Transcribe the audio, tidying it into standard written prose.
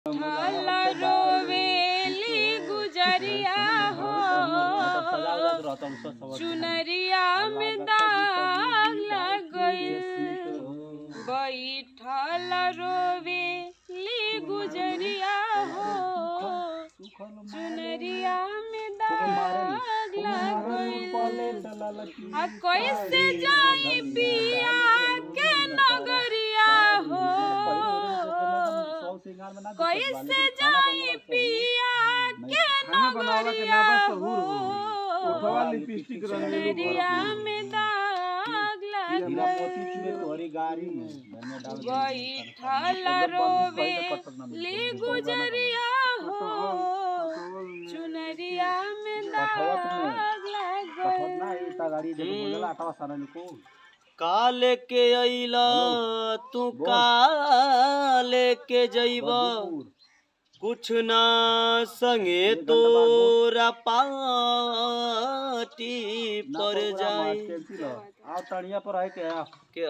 ढाला रोवेली गुजरिया हो, चुनरिया में दाग लग गइल। बैठल रोवेली गुजरिया हो, चुनरिया में दाग लग गइल। आ कैसे जाई पिया के नगरिया हो, कैसे जाई पिया के नगरिया हो, चुनरिया में दाग लग गइल। बैठल रोवेली गुजरिया हो, चुनरिया में दाग लग गइल। काल के अइला तू काल के जइबा, कुछ ना संगे तोरा पाटी पर जाई। तड़िया पर है के के